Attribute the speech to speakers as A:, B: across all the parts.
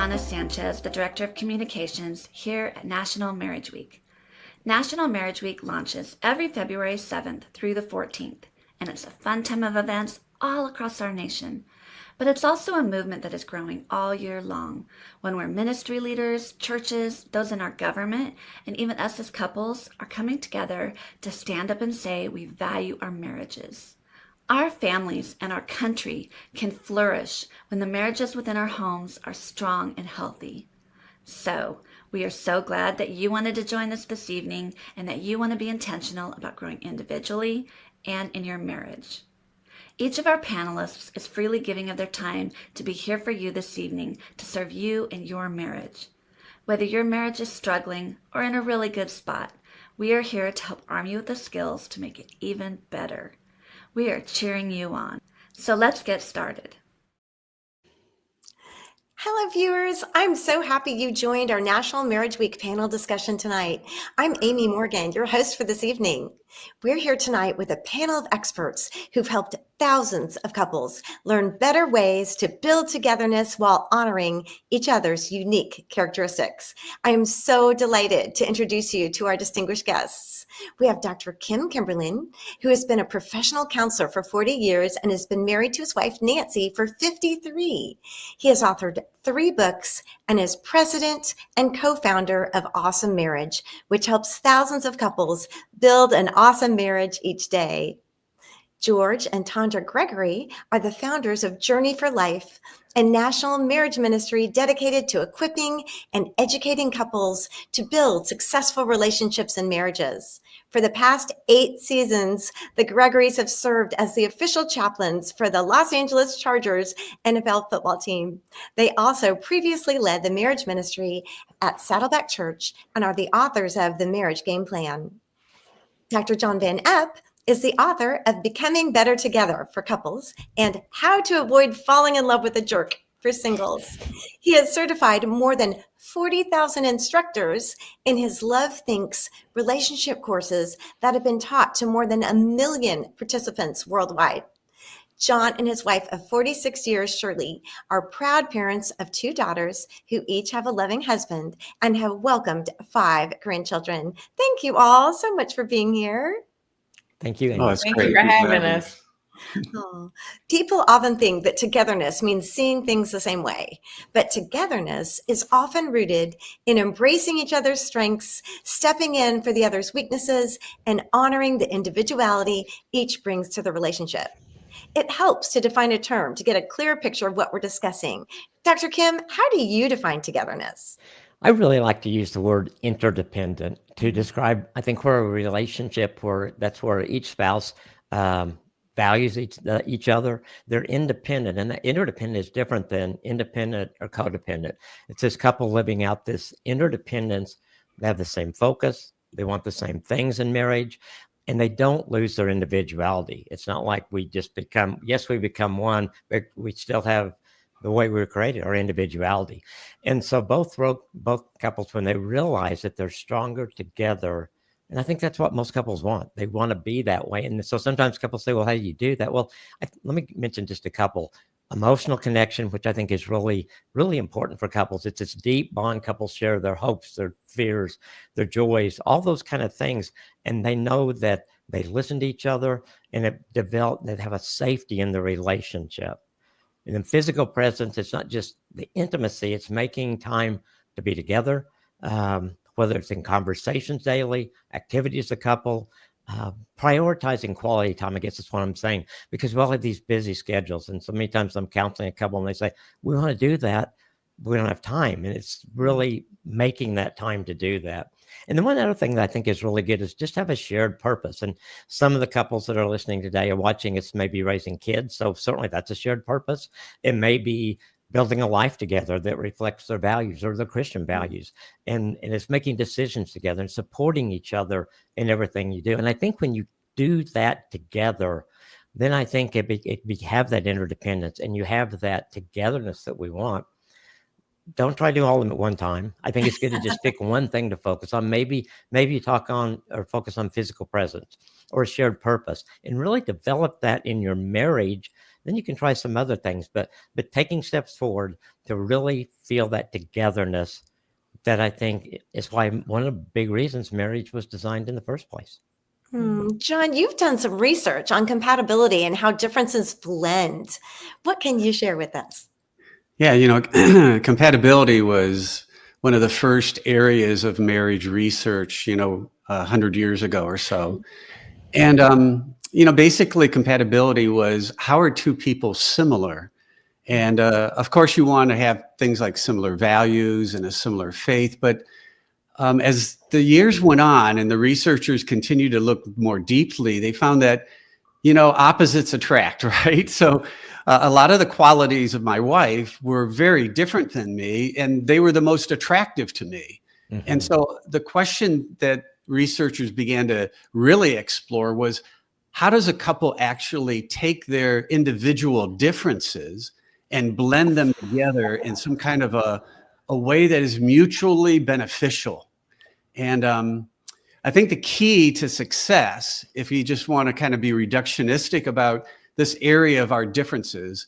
A: Adriana Sanchez, the Director of Communications here at National Marriage Week. National Marriage Week launches every February 7th through the 14th, and it's a fun time of events all across our nation. But it's also a movement that is growing all year long, when we're ministry leaders, churches, those in our government, and even us as couples are coming together to stand up and say we value our marriages. Our families and our country can flourish when the marriages within our homes are strong and healthy. So, we are so glad that you wanted to join us this evening and that you want to be intentional about growing individually and in your marriage. Each of our panelists is freely giving of their time to be here for you this evening to serve you in your marriage. Whether your marriage is struggling or in a really good spot, we are here to help arm you with the skills to make it even better. We are cheering you on. So let's get started.
B: Hello, viewers. I'm so happy you joined our National Marriage Week panel discussion tonight. I'm Amy Morgan, your host for this evening. We're here tonight with a panel of experts who've helped thousands of couples learn better ways to build togetherness while honoring each other's unique characteristics. I am so delighted to introduce you to our distinguished guests. We have Dr. Kimberling, who has been a professional counselor for 40 years and has been married to his wife, Nancy, for 53. He has authored 3 books and is president and co-founder of Awesome Marriage, which helps thousands of couples build an awesome marriage each day. George and Tondra Gregory are the founders of Journey for Life, a national marriage ministry dedicated to equipping and educating couples to build successful relationships and marriages. For the past 8 seasons, the Gregorys have served as the official chaplains for the Los Angeles Chargers NFL football team. They also previously led the marriage ministry at Saddleback Church and are the authors of The Marriage Game Plan. Dr. John Van Epp is the author of Becoming Better Together for Couples and How to Avoid Falling in Love with a Jerk for Singles. He has certified more than 40,000 instructors in his Love Thinks relationship courses that have been taught to more than 1 million participants worldwide. John and his wife of 46 years, Shirley, are proud parents of 2 daughters who each have a loving husband and have welcomed 5 grandchildren. Thank you all so much for being here.
C: Thank you, Amy.
D: Oh, that's
E: Thank
D: great.
E: you for having us.
B: Oh, people often think that togetherness means seeing things the same way, but togetherness is often rooted in embracing each other's strengths, stepping in for the other's weaknesses, and honoring the individuality each brings to the relationship. It helps to define a term to get a clear picture of what we're discussing. Dr. Kim, how do you define togetherness?
C: I really like to use the word interdependent to describe, I think, where a relationship that's where each spouse values each other. They're independent, and that interdependent is different than independent or codependent. It's this couple living out this interdependence. They have the same focus. They want the same things in marriage, and they don't lose their individuality. It's not like we just become one, but we still have the way we were created, our individuality. And so both couples, when they realize that they're stronger together, and I think that's what most couples want. They want to be that way. And so sometimes couples say, well, how do you do that? Well, let me mention just a couple. Emotional connection, which I think is really, really important for couples. It's this deep bond couples share, their hopes, their fears, their joys, all those kind of things. And they know that they listen to each other and they have a safety in the relationship. And then physical presence, it's not just the intimacy, it's making time to be together, whether it's in conversations daily, activities as a couple, prioritizing quality time. I guess that's what I'm saying, because we all have these busy schedules. And so many times I'm counseling a couple and they say, we want to do that, but we don't have time. And it's really making that time to do that. And then one other thing that I think is really good is just have a shared purpose. And some of the couples that are listening today are watching us maybe raising kids. So certainly that's a shared purpose. It may be building a life together that reflects their values or their Christian values. And it's making decisions together and supporting each other in everything you do. And I think when you do that together, then I think it have that interdependence and you have that togetherness that we want. Don't try to do all of them at one time. I think it's good to just pick one thing to focus on. Maybe you talk on or focus on physical presence or a shared purpose and really develop that in your marriage then you can try some other things. But taking steps forward to really feel that togetherness, that I think is why one of the big reasons marriage was designed in the first place.
B: John, you've done some research on compatibility and how differences blend. What can you share with us?
D: Yeah, compatibility was one of the first areas of marriage research, 100 years ago or so. And, basically compatibility was, how are two people similar? And of course, you want to have things like similar values and a similar faith. But as the years went on and the researchers continued to look more deeply, they found that, opposites attract, right? So a lot of the qualities of my wife were very different than me, and they were the most attractive to me. Mm-hmm. And so the question that researchers began to really explore was, how does a couple actually take their individual differences and blend them together in some kind of a way that is mutually beneficial? And I think the key to success, if you just want to kind of be reductionistic about this area of our differences,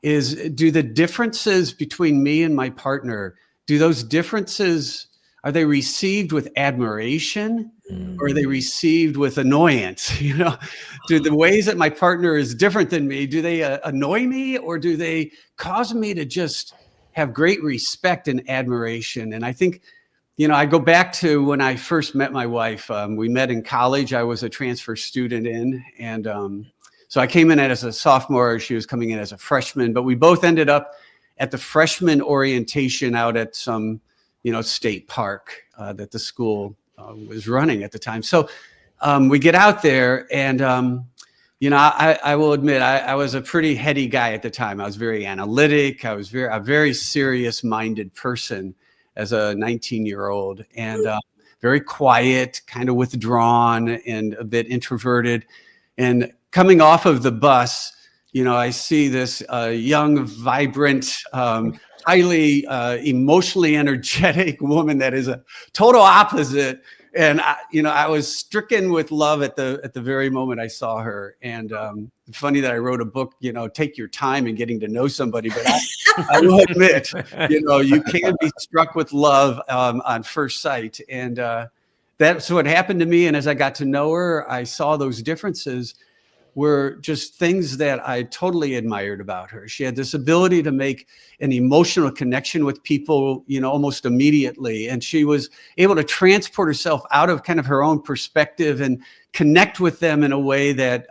D: is, do the differences between me and my partner, do those differences, are they received with admiration or are they received with annoyance? Do the ways that my partner is different than me, do they annoy me, or do they cause me to just have great respect and admiration? And I think, I go back to when I first met my wife. We met in college. I was a transfer student and so I came in as a sophomore. She was coming in as a freshman, but we both ended up at the freshman orientation out at some, state park that the school was running at the time. So we get out there and, I will admit, I was a pretty heady guy at the time. I was very analytic. I was a very serious-minded person as a 19-year-old, and very quiet, kind of withdrawn and a bit introverted. And coming off of the bus, I see this young, vibrant, highly emotionally energetic woman that is a total opposite. And I was stricken with love at the very moment I saw her. And funny that I wrote a book, take your time in getting to know somebody. But I will admit, you can be struck with love on first sight. And that's what happened to me. And as I got to know her, I saw those differences were just things that I totally admired about her. She had this ability to make an emotional connection with people, almost immediately. And she was able to transport herself out of kind of her own perspective and connect with them in a way that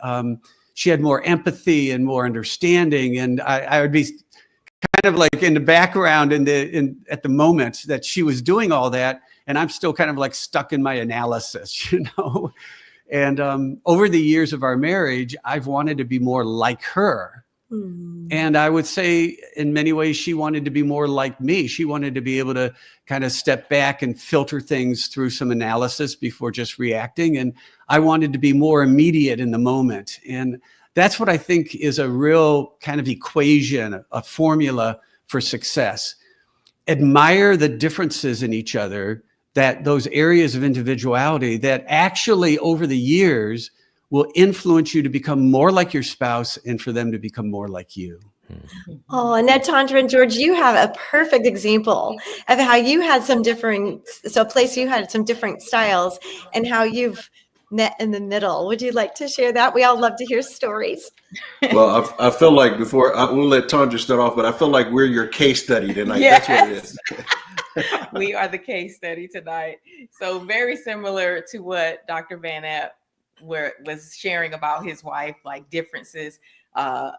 D: she had more empathy and more understanding. And I would be kind of like in the background at the moment that she was doing all that. And I'm still kind of like stuck in my analysis, And over the years of our marriage, I've wanted to be more like her. And I would say in many ways, she wanted to be more like me. She wanted to be able to kind of step back and filter things through some analysis before just reacting. And I wanted to be more immediate in the moment. And that's what I think is a real kind of equation, a formula for success. Admire the differences in each other, that those areas of individuality that actually over the years will influence you to become more like your spouse and for them to become more like you.
B: Oh, and now Tondra and George, you have a perfect example of how you had some different styles and how you've met in the middle. Would you like to share that? We all love to hear stories.
E: Well, I feel like we'll let Tondra start off, but I feel like we're your case study tonight.
F: Yes.
E: That's what it is.
F: We are the case study tonight. So very similar to what Dr. Van App was sharing about his wife, like differences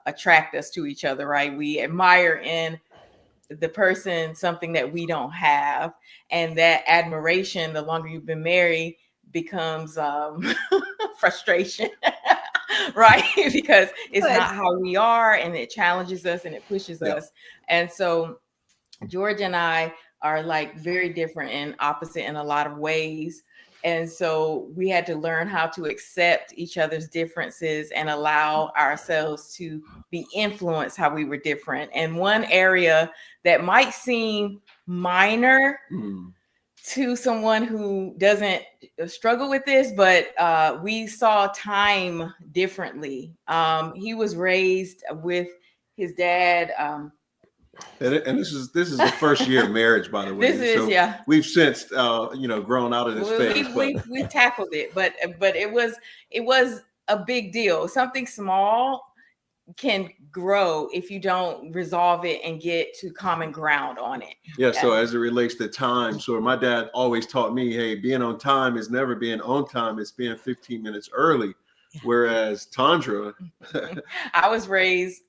F: attract us to each other, right? We admire in the person something that we don't have. And that admiration, the longer you've been married, becomes frustration, right? Because it's not how we are, and it challenges us and it pushes us. And so George and I are like very different and opposite in a lot of ways. And so we had to learn how to accept each other's differences and allow ourselves to be influenced how we were different. And one area that might seem minor to someone who doesn't struggle with this, but we saw time differently. He was raised with his dad.
E: And this is the first year of marriage, by the way.
F: This is,
E: so
F: yeah.
E: we've since grown out of this phase.
F: We've tackled it, but it was a big deal. Something small can grow if you don't resolve it and get to common ground on it.
E: Yeah. So as it relates to time, so my dad always taught me, hey, being on time is never being on time. It's being 15 minutes early. Whereas Tondra,
F: I was raised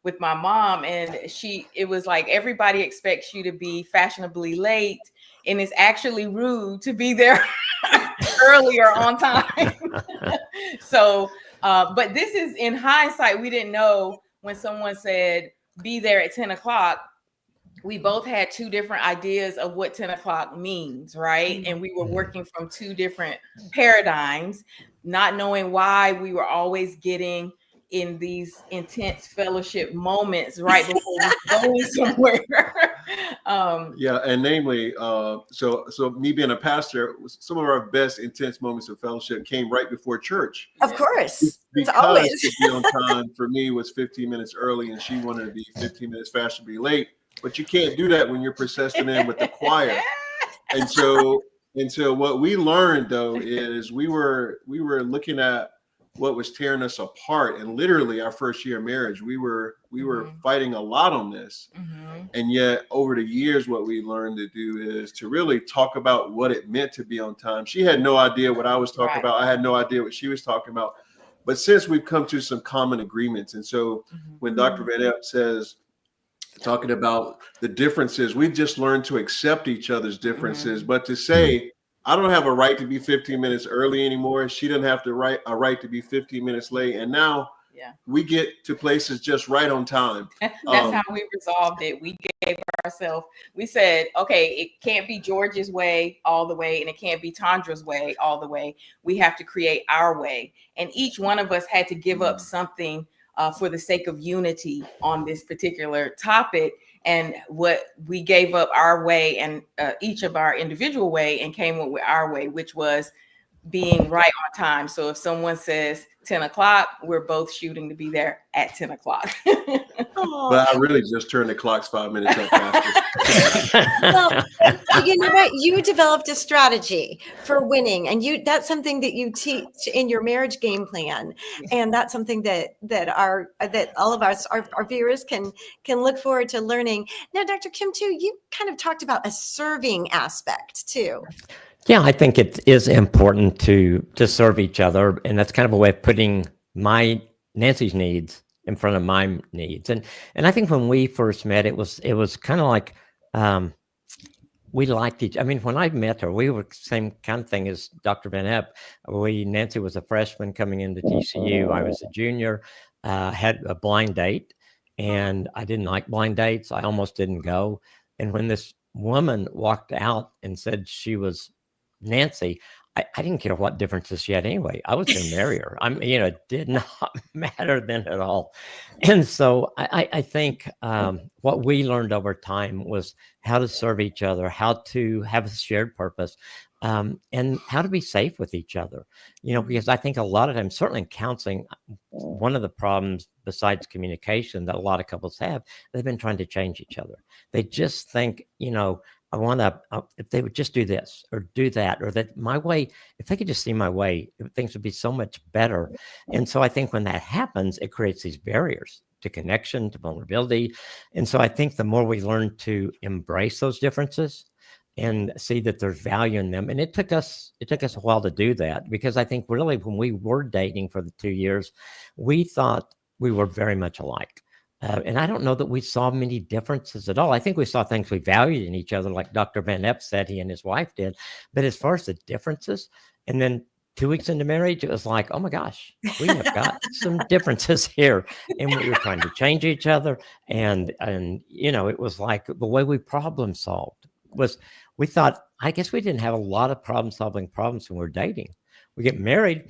F: with my mom, and it was like everybody expects you to be fashionably late, and it's actually rude to be there earlier on time. So, but this is in hindsight, we didn't know when someone said, be there at 10 o'clock. We both had two different ideas of what 10 o'clock means, right? And we were working from two different paradigms, not knowing why we were always getting in these intense fellowship moments right before we going somewhere.
E: Yeah, and namely, so me being a pastor, some of our best intense moments of fellowship came right before church.
B: Of course.
E: Because
B: always.
E: to be on time for me was 15 minutes early, and she wanted to be 15 minutes fashionably late. But you can't do that when you're persistent in with the choir. And so what we learned though is we were looking at what was tearing us apart, and literally our first year of marriage, we were fighting a lot on this. And yet over the years, what we learned to do is to really talk about what it meant to be on time. She had no idea what I was talking about. I had no idea what she was talking about. But since we've come to some common agreements, and so when Dr. Van Epp says, talking about the differences, we just learned to accept each other's differences, but to say, I don't have a right to be 15 minutes early anymore. She didn't have a right to be 15 minutes late. And now we get to places just right on time.
F: That's how we resolved it. We gave ourselves, we said, okay, it can't be George's way all the way, and it can't be Tondra's way all the way. We have to create our way. And each one of us had to give up something for the sake of unity on this particular topic. And what we gave up our way, and each of our individual way, and came up with our way, which was being right on time. So if someone says 10 o'clock, we're both shooting to be there at 10 o'clock.
E: But I really just turned the clocks 5 minutes up faster.
B: Well, you know what? You developed a strategy for winning, and that's something that you teach in your marriage game plan, and that's something that all of us, our viewers, can look forward to learning. Now, Dr. Kim, too, you kind of talked about a serving aspect too.
C: Yeah, I think it is important to serve each other, and that's kind of a way of putting Nancy's needs in front of my needs. And I think when we first met, it was kind of like we liked each. I mean, when I met her, we were the same kind of thing as Dr. Van Epp. Nancy was a freshman coming into TCU. I was a junior. Had a blind date, and I didn't like blind dates. I almost didn't go. And when this woman walked out and said she was Nancy, I didn't care what differences she had anyway. I was going to marry her. It did not matter then at all. And so I think what we learned over time was how to serve each other, how to have a shared purpose, and how to be safe with each other. Because I think a lot of times, certainly in counseling, one of the problems besides communication that a lot of couples have, they've been trying to change each other. They just think, I want to, if they would just do this or do that, or that my way, if they could just see my way, things would be so much better. And so I think when that happens, it creates these barriers to connection, to vulnerability. And so I think the more we learn to embrace those differences and see that there's value in them. And it took us a while to do that, because I think really when we were dating for the 2 years, we thought we were very much alike. And I don't know that we saw many differences at all. I think we saw things we valued in each other, like Dr. Van Epp said he and his wife did. But as far as the differences, and then 2 weeks into marriage, it was like, oh my gosh, we have got some differences here. And we were trying to change each other. And it was like the way we problem solved was, we thought, I guess we didn't have a lot of solving problems when we were dating. We get married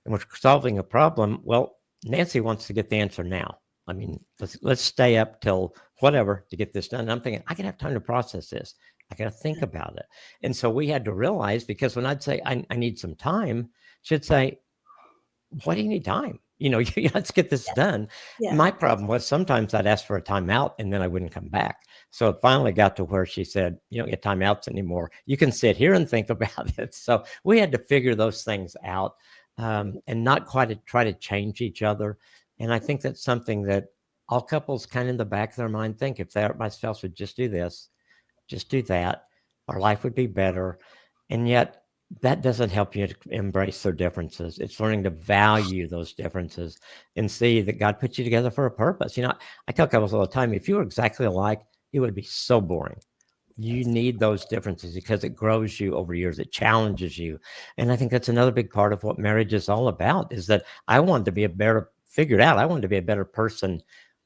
C: and we're solving a problem. Well, Nancy wants to get the answer now. I mean, let's stay up till whatever to get this done. And I'm thinking, I can have time to process this. I got to think about it. And so we had to realize, because when I'd say, I need some time, she'd say, why do you need time? Let's get this done.
B: Yeah.
C: My problem was sometimes I'd ask for a timeout and then I wouldn't come back. So it finally got to where she said, you don't get timeouts anymore. You can sit here and think about it. So we had to figure those things out, and not quite to try to change each other. And I think that's something that all couples kind of in the back of their mind think, if my spouse would just do this, just do that, our life would be better. And yet that doesn't help you to embrace their differences. It's learning to value those differences and see that God put you together for a purpose. I tell couples all the time, if you were exactly alike, it would be so boring. You need those differences because it grows you over years. It challenges you. And I think that's another big part of what marriage is all about, is that I wanted to be I wanted to be a better person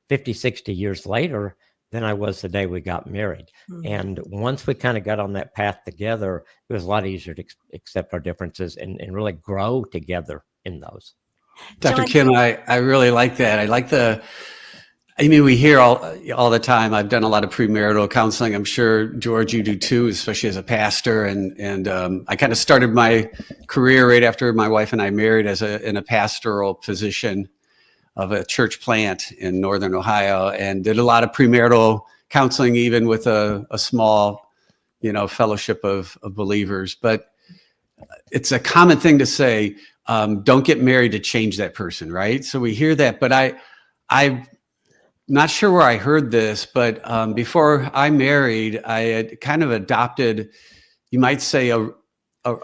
C: 50, 60 years later than I was the day we got married. Mm-hmm. And once we kind of got on that path together, it was a lot easier to accept our differences and really grow together in those.
D: Dr. Kim, I really like that. We hear all the time. I've done a lot of premarital counseling. I'm sure, George, you do too, especially as a pastor. And I kind of started my career right after my wife and I married in a pastoral position of a church plant in Northern Ohio, and did a lot of premarital counseling, even with a small, fellowship of believers. But it's a common thing to say, don't get married to change that person, right? So we hear that, but I'm not sure where I heard this, but before I married, I had kind of adopted, you might say, a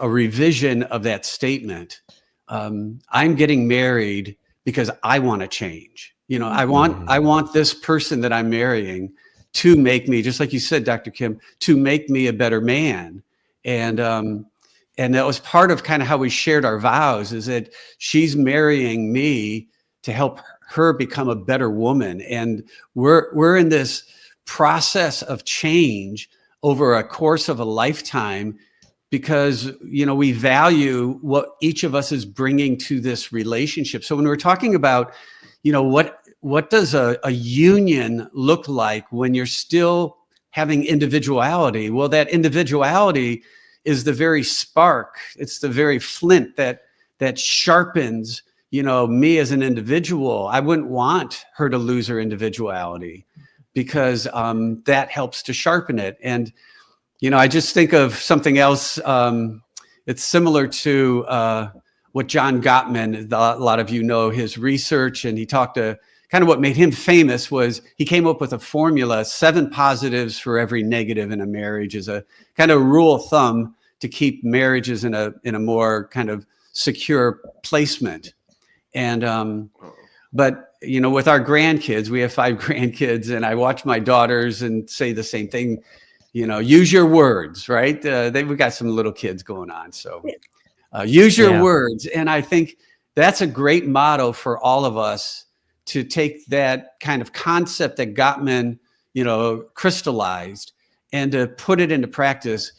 D: revision of that statement. I'm getting married because I want to change. I want this person that I'm marrying to make me, just like you said, Dr. Kim, to make me a better man. And that was part of kind of how we shared our vows, is that she's marrying me to help her become a better woman. And we're in this process of change over a course of a lifetime, because, we value what each of us is bringing to this relationship. So when we're talking about, what does a union look like when you're still having individuality? Well, that individuality is the very spark. It's the very flint that sharpens, me as an individual. I wouldn't want her to lose her individuality, because that helps to sharpen it. And I just think of something else. It's similar to what John Gottman, a lot of you know his research, and he talked to kind of what made him famous was he came up with a formula, 7 positives for every negative in a marriage, is a kind of rule of thumb to keep marriages in a more kind of secure placement. And but with our grandkids, we have 5 grandkids, and I watch my daughters and say the same thing. Use your words, right? We've got some little kids going on. So use your words. And I think that's a great motto for all of us, to take that kind of concept that Gottman, crystallized, and to put it into practice,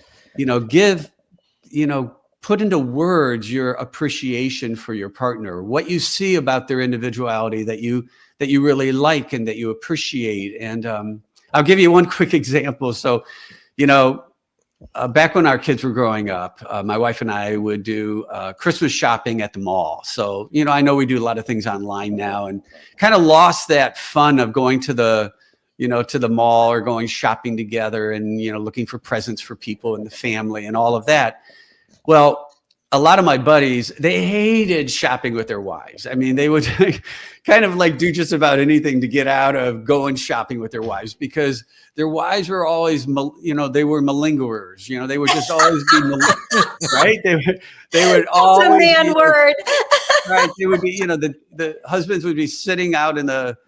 D: put into words your appreciation for your partner, what you see about their individuality that you really like and that you appreciate. And I'll give you one quick example. So, back when our kids were growing up, my wife and I would do Christmas shopping at the mall. So, I know we do a lot of things online now, and kind of lost that fun of going to the mall or going shopping together and, looking for presents for people in the family and all of that. Well, a lot of my buddies, they hated shopping with their wives. I mean, they would kind of do just about anything to get out of going shopping with their wives, because their wives were always, they were malingerers. They would just always be, right? They would always.
B: That's a man word.
D: Right. They would be, the husbands would be sitting out in the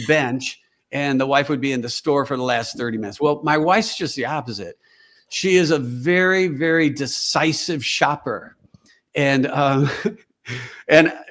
D: bench, and the wife would be in the store for the last 30 minutes. Well, my wife's just the opposite. She is a very, very decisive shopper, and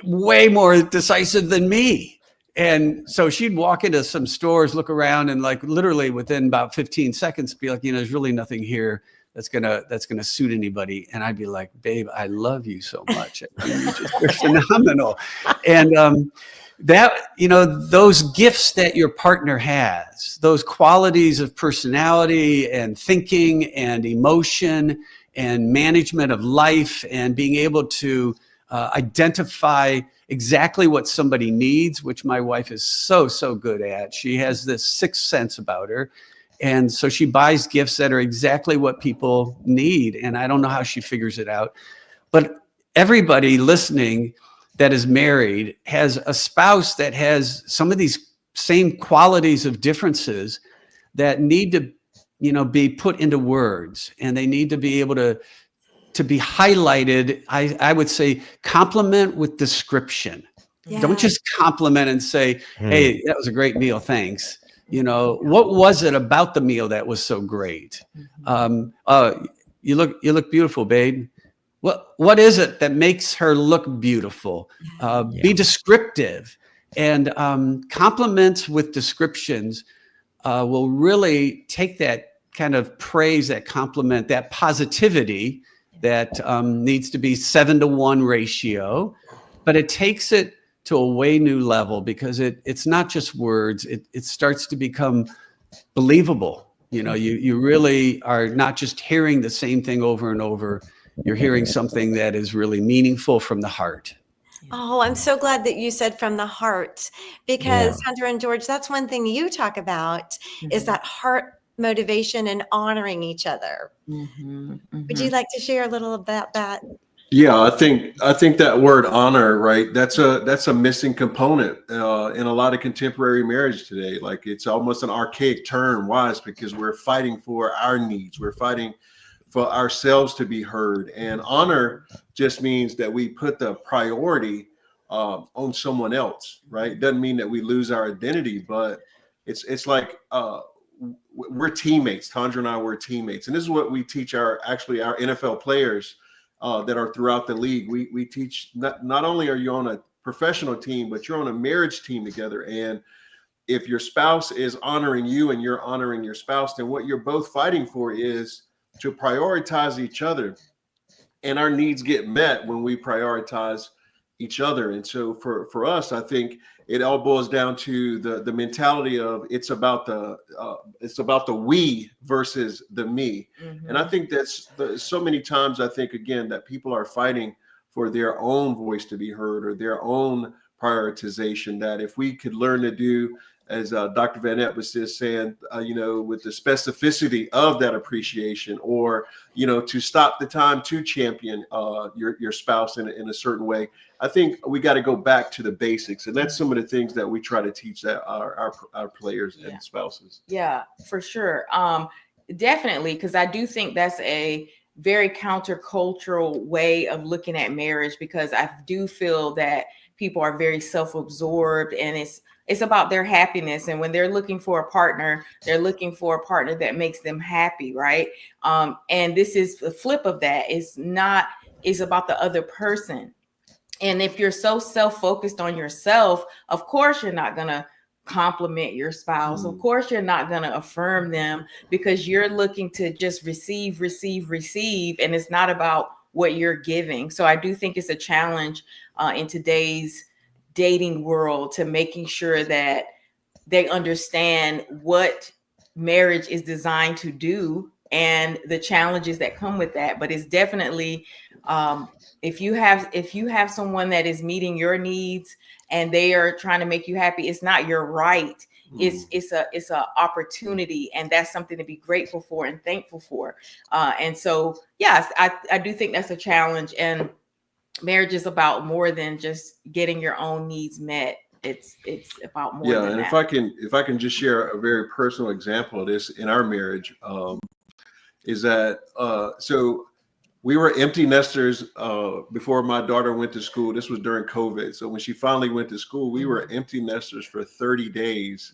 D: way more decisive than me. And so she'd walk into some stores, look around, and literally within about 15 seconds be like, there's really nothing here that's gonna suit anybody. And I'd be like, babe, I love you so much. I mean, you're phenomenal. And that, those gifts that your partner has, those qualities of personality and thinking and emotion and management of life and being able to identify exactly what somebody needs, which my wife is so good at. She has this sixth sense about her. And so she buys gifts that are exactly what people need. And I don't know how she figures it out. But everybody listening that is married has a spouse that has some of these same qualities of differences that need to, be put into words, and they need to be able to be highlighted. I would say compliment with description.
B: Yeah.
D: Don't just compliment and say, hey, that was a great meal, thanks. What was it about the meal that was so great? You look beautiful, babe. What is it that makes her look beautiful? Be descriptive, and compliments with descriptions will really take that kind of praise, that compliment, that positivity that needs to be 7-to-1 ratio, but it takes it to a way new level, because it's not just words. It starts to become believable. You really are not just hearing the same thing over and over. You're hearing something that is really meaningful from the heart.
B: Oh, I'm so glad that you said from the heart, because Tondra and George, that's one thing you talk about is that heart motivation and honoring each other. Would you like to share a little about that?
E: Yeah, I think that word honor, right? That's a missing component in a lot of contemporary marriage today. Like, it's almost an archaic term. Why? It's because we're fighting for our needs. We're fighting for ourselves to be heard. And honor just means that we put the priority on someone else, right? It doesn't mean that we lose our identity, but it's like we're teammates. Tondra and I were teammates, and this is what we teach our NFL players that are throughout the league. We teach not only are you on a professional team, but you're on a marriage team together. And if your spouse is honoring you and you're honoring your spouse, then what you're both fighting for is to prioritize each other. And our needs get met when we prioritize each other. And so for us, I think it all boils down to the mentality of it's about the we versus the me. And I think that's so many times, I think, again, that people are fighting for their own voice to be heard or their own prioritization, that if we could learn to do, as Dr. Van Epp was just saying, with the specificity of that appreciation, or, to stop the time to champion your spouse in a certain way. I think we got to go back to the basics. And that's some of the things that we try to teach that our players and spouses.
F: Yeah, for sure. Definitely. Because I do think that's a very countercultural way of looking at marriage, because I do feel that people are very self-absorbed, and it's about their happiness. And when they're looking for a partner, they're looking for a partner that makes them happy, right? And this is the flip of that. It's about the other person. And if you're so self-focused on yourself, of course, you're not going to compliment your spouse. Of course, you're not going to affirm them, because you're looking to just receive. And it's not about what you're giving. So I do think it's a challenge in today's dating world to making sure that they understand what marriage is designed to do and the challenges that come with that. But it's definitely if you have someone that is meeting your needs and they are trying to make you happy, it's not your right. It's a opportunity, and that's something to be grateful for and thankful for. And so, yes, I do think that's a challenge. And marriage is about more than just getting your own needs met. It's about more than
E: and
F: that.
E: if I can just share a very personal example of this in our marriage, is that so we were empty nesters before my daughter went to school. This was during COVID. So when she finally went to school, we were empty nesters for 30 days.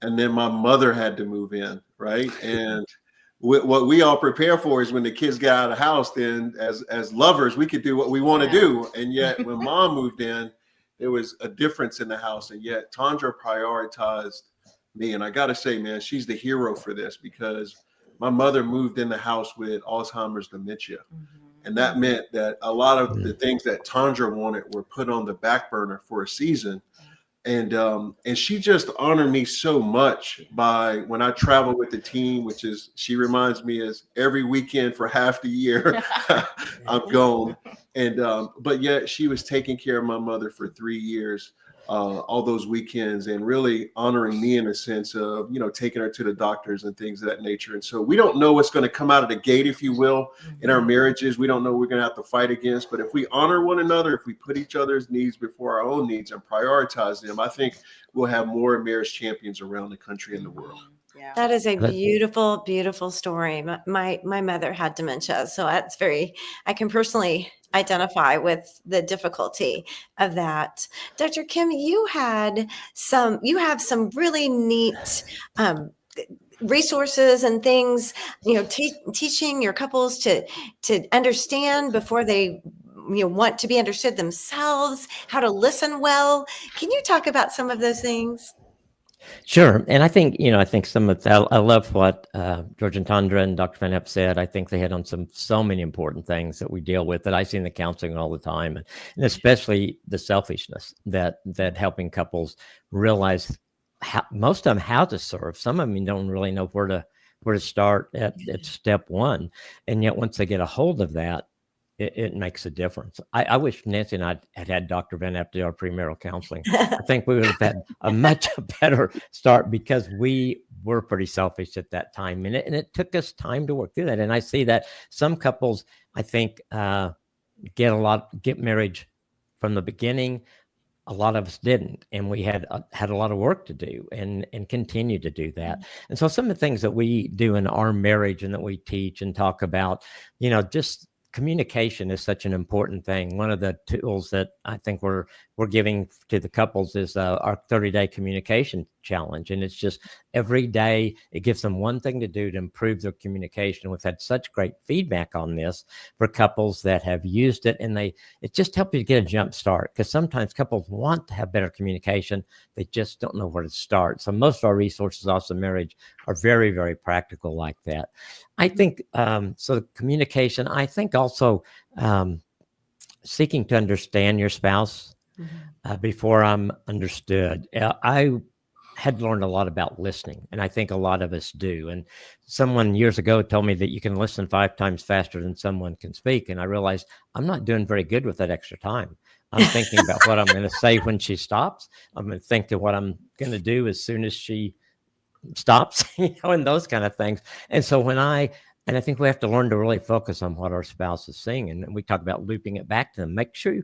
E: And then my mother had to move in, right? And what we all prepare for is when the kids get out of the house, then as lovers, we could do what we want to do. And yet when mom moved in, there was a difference in the house. And yet Tondra prioritized me. And I got to say, man, she's the hero for this, because my mother moved in the house with Alzheimer's dementia.
F: Mhm.
E: And that meant that a lot of the things that Tondra wanted were put on the back burner for a season. And she just honored me so much by when I travel with the team, which is, she reminds me, is every weekend for half the year I'm gone. And but yet she was taking care of my mother for 3 years, all those weekends, and really honoring me in a sense of, you know, taking her to the doctors and things of that nature. And so we don't know what's going to come out of the gate, if you will, in our marriages. We don't know what we're going to have to fight against. But if we honor one another, if we put each other's needs before our own needs and prioritize them, I think we'll have more marriage champions around the country and the world.
F: Yeah.
B: That is a
C: But-
B: beautiful, beautiful story. My mother had dementia, so that's very, I can personally identify with the difficulty of that. Dr. Kim, you have some really neat resources and things, you know, teaching your couples to understand before they, you know, want to be understood themselves, how to listen well. Can you talk about some of those things?
C: Sure. And I think, I think some of that, I love what George and Tondra and Dr. Van Epp said. I think they hit on so many important things that we deal with that I see in the counseling all the time. And especially the selfishness that helping couples realize most of them how to serve. Some of them don't really know where to start at step one. And yet once they get a hold of that, it makes a difference. I wish Nancy and I had Dr. Van Epp do our premarital counseling. I think we would have had a much better start because we were pretty selfish at that time. And it took us time to work through that. And I see that some couples, I think, get marriage from the beginning. A lot of us didn't. And we had a lot of work to do and continue to do that. And so some of the things that we do in our marriage and that we teach and talk about, just communication is such an important thing. One of the tools that I think we're giving to the couples is our 30-day communication challenge. And it's just every day it gives them one thing to do to improve their communication. We've had such great feedback on this for couples that have used it, and it just helps you get a jump start, because sometimes couples want to have better communication. They just don't know where to start. So most of our resources also in marriage are very, very practical like that. I think, so communication, I think also seeking to understand your spouse before I'm understood. I had learned a lot about listening, and I think a lot of us do. And someone years ago told me that you can listen 5 times faster than someone can speak. And I realized I'm not doing very good with that extra time. I'm thinking about what I'm going to say when she stops. I'm going to think of what I'm going to do as soon as she stops, and those kind of things. And so I think we have to learn to really focus on what our spouse is saying. And we talk about looping it back to them. Make sure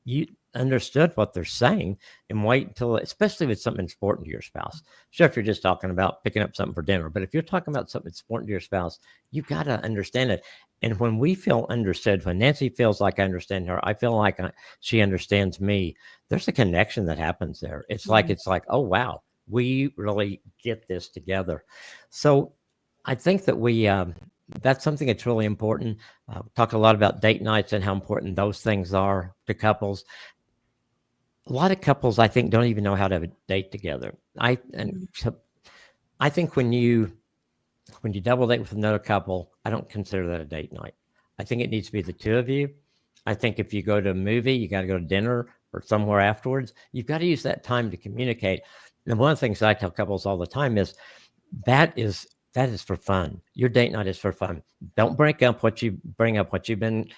C: you understood what they're saying, and wait until, especially if it's something important to your spouse. Sure, if you're just talking about picking up something for dinner, but if you're talking about something that's important to your spouse, you got to understand it. And when we feel understood, when Nancy feels like I understand her, I feel like she understands me, there's a connection that happens there. It's like, oh, wow, we really get this together. So I think that that's something that's really important. We talk a lot about date nights and how important those things are to couples. A lot of couples, I think, don't even know how to have a date together. I think when you double date with another couple, I don't consider that a date night. I think it needs to be the two of you. I think if you go to a movie, you got to go to dinner or somewhere afterwards. You've got to use that time to communicate. And one of the things I tell couples all the time is that is for fun. Your date night is for fun. Don't bring up what you've been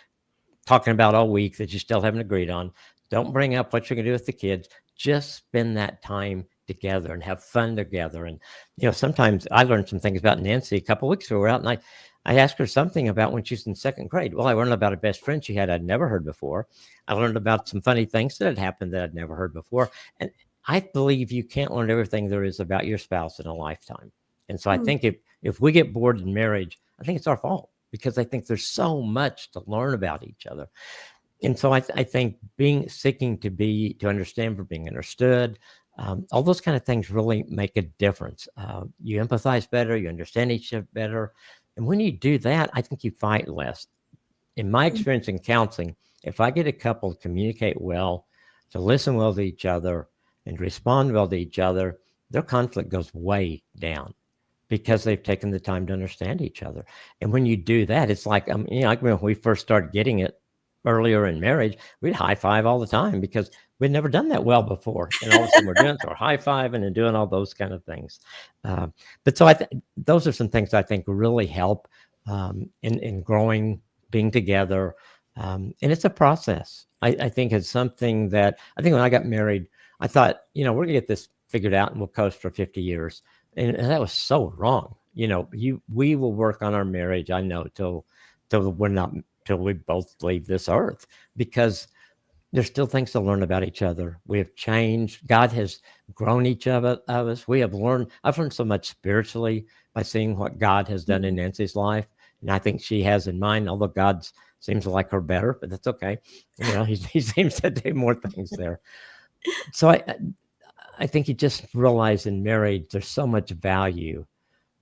C: talking about all week that you still haven't agreed on. Don't bring up what you're going to do with the kids. Just spend that time together and have fun together. And, sometimes I learned some things about Nancy a couple of weeks ago. We were out, and I asked her something about when she was in second grade. Well, I learned about a best friend she had I'd never heard before. I learned about some funny things that had happened that I'd never heard before. And I believe you can't learn everything there is about your spouse in a lifetime. And so I think if we get bored in marriage, I think it's our fault, because I think there's so much to learn about each other. And so I think seeking to understand, for being understood, all those kind of things really make a difference. You empathize better, you understand each other better. And when you do that, I think you fight less. In my experience in counseling, if I get a couple to communicate well, to listen well to each other, and respond well to each other, their conflict goes way down. because they've taken the time to understand each other. And when you do that, it's like, like when we first started getting it earlier in marriage, we'd high five all the time because we'd never done that well before. And all of a sudden we're doing, so we're high fiving and doing all those kind of things. But so those are some things I think really help in growing, being together. And it's a process. I think it's something that I think when I got married, I thought, we're gonna get this figured out and we'll coast for 50 years. And that was so wrong. We will work on our marriage, I know, till we both leave this earth, because there's still things to learn about each other. We have changed. God has grown each of us. I've learned so much spiritually by seeing what God has done in Nancy's life. And I think she has in mine, although God seems to like her better, but that's okay. He seems to do more things there. So I think you just realize in marriage, there's so much value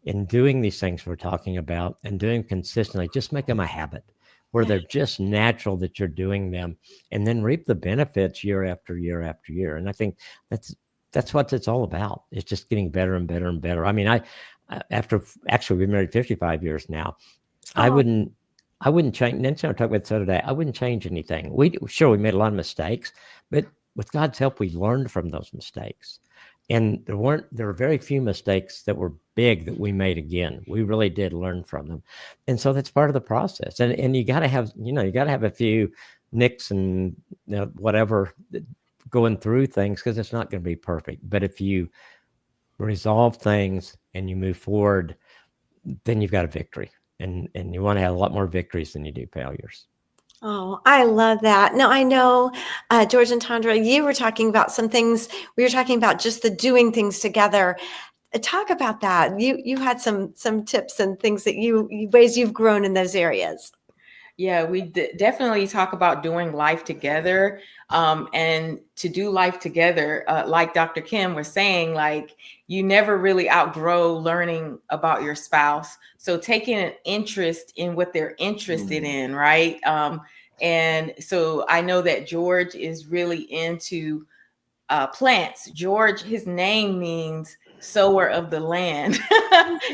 C: in doing these things we're talking about and doing consistently. Just make them a habit where they're just natural that you're doing them, and then reap the benefits year after year after year. And I think that's what it's all about. It's just getting better and better and better. I mean, actually we've been married 55 years now. I wouldn't change. Nancy and I talked about this the other day. I wouldn't change anything. We made a lot of mistakes, but with God's help, we learned from those mistakes. And there were very few mistakes that were big that we made again. We really did learn from them. And so that's part of the process. And you got to have, a few nicks and whatever going through things, because it's not going to be perfect. But if you resolve things and you move forward, then you've got a victory. And you want to have a lot more victories than you do failures.
B: Oh, I love that. Now, I know, George and Tondra, you were talking about some things. We were talking about just the doing things together. Talk about that. You had some tips and things that ways you've grown in those areas.
F: Yeah, we definitely talk about doing life together. And to do life together, like Dr. Kim was saying, like, you never really outgrow learning about your spouse. So taking an interest in what they're interested in, right? And so I know that George is really into plants. George, his name means sower of the land,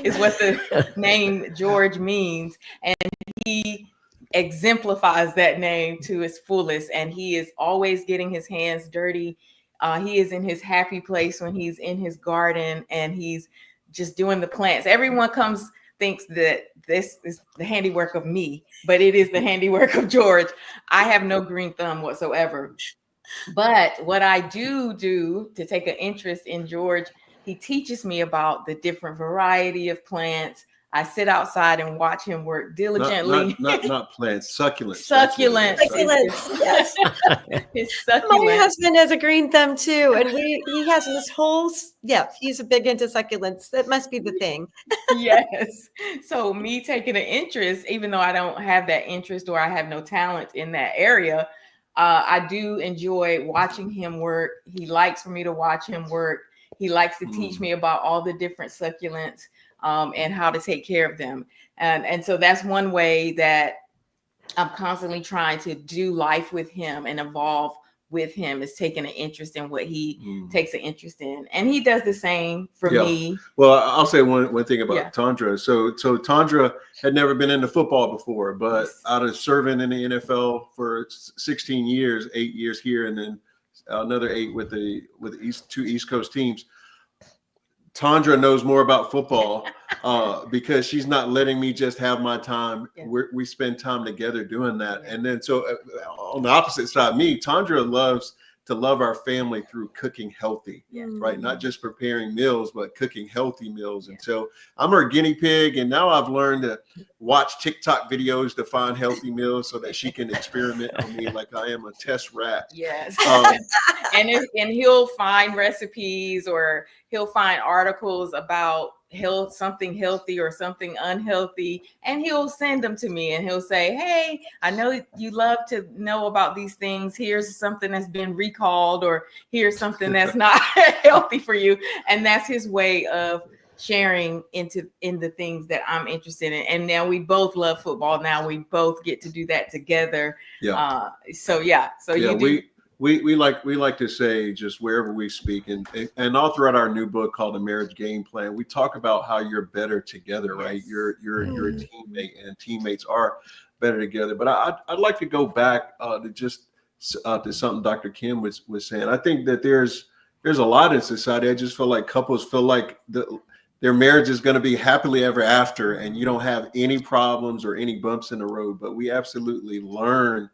F: is what the name George means. And he exemplifies that name to its fullest, and he is always getting his hands dirty. He is in his happy place when he's in his garden and he's just doing the plants. Everyone thinks that this is the handiwork of me, but it is the handiwork of George. I have no green thumb whatsoever. But what I do to take an interest in George, he teaches me about the different variety of plants. I sit outside and watch him work diligently.
E: Not plants, succulents.
B: Succulents, yes.
F: His succulents.
B: My husband has a green thumb too, and he has this whole. Yeah, he's big into succulents. That must be the thing.
F: Yes. So me taking an interest, even though I don't have that interest or I have no talent in that area, I do enjoy watching him work. He likes for me to watch him work. He likes to teach me about all the different succulents. And how to take care of them. And so that's one way that I'm constantly trying to do life with him and evolve with him, is taking an interest in what he takes an interest in. And he does the same for me.
E: Well, I'll say one thing about Tondra. So Tondra had never been into football before, but out of serving in the NFL for 16 years, 8 years here, and then another 8 with two East Coast teams, Tondra knows more about football because she's not letting me just have my time. Yeah. We spend time together doing that. Yeah. And then so on the opposite side, Tondra loves to love our family through cooking healthy, right? Not just preparing meals, but cooking healthy meals. Yeah. And so I'm her guinea pig. And now I've learned to watch TikTok videos to find healthy meals so that she can experiment on me like I am a test rat.
F: Yes. And he'll find recipes, or he'll find articles about something healthy or something unhealthy, and he'll send them to me and he'll say, hey, I know you love to know about these things. Here's something that's been recalled, or here's something that's not healthy for you. And that's his way of sharing in the things that I'm interested in. And now we both love football. Now we both get to do that together. Yeah. So
E: we like to say, just wherever we speak, and all throughout our new book called The Marriage Game Plan, we talk about how you're better together, right? You're a teammate, and teammates are better together. But I'd like to go back to something Dr. Kim was saying. I think that there's a lot in society. I just feel like couples feel like their marriage is going to be happily ever after, and you don't have any problems or any bumps in the road. But we absolutely learn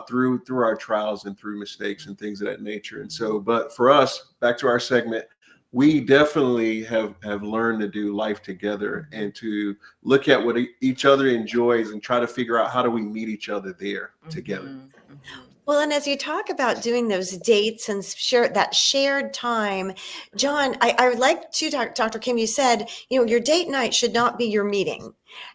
E: through our trials and through mistakes and things of that nature. And so, but for us, back to our segment, we definitely have learned to do life together and to look at what each other enjoys and try to figure out how do we meet each other there together.
B: Well, and as you talk about doing those dates and that shared time, John, I would like to, Dr. Kim, you said, your date night should not be your meeting.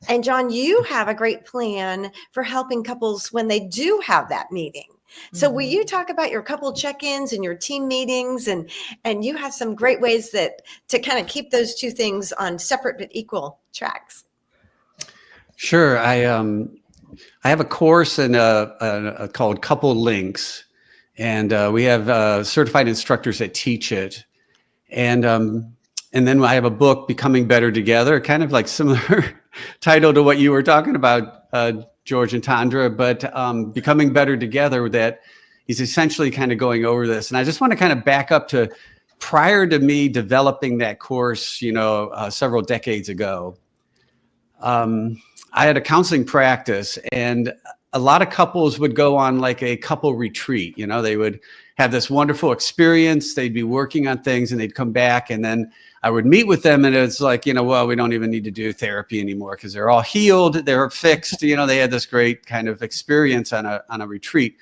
B: And John, you have a great plan for helping couples when they do have that meeting. So will you talk about your couple check-ins and your team meetings, and you have some great ways to kind of keep those two things on separate but equal tracks?
D: Sure. I have a course called Couple Links, and we have certified instructors that teach it. And then I have a book, Becoming Better Together, kind of like similar title to what you were talking about, George and Tondra, but Becoming Better Together, that is essentially kind of going over this. And I just want to kind of back up to prior to me developing that course, several decades ago. I had a counseling practice, and a lot of couples would go on like a couple retreat. They would have this wonderful experience. They'd be working on things, and they'd come back, and then I would meet with them, and it's like, well, we don't even need to do therapy anymore because they're all healed, they're fixed. They had this great kind of experience on a retreat.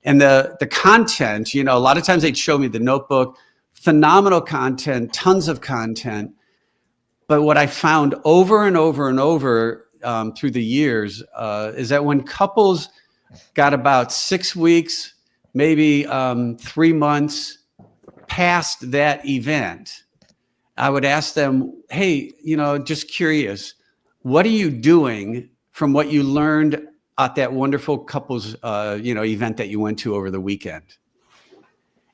D: And the content, a lot of times they'd show me the notebook, phenomenal content, tons of content. But what I found over and over and over through the years is that when couples got about 6 weeks, maybe 3 months past that event, I would ask them, hey, just curious, what are you doing from what you learned at that wonderful couples event that you went to over the weekend?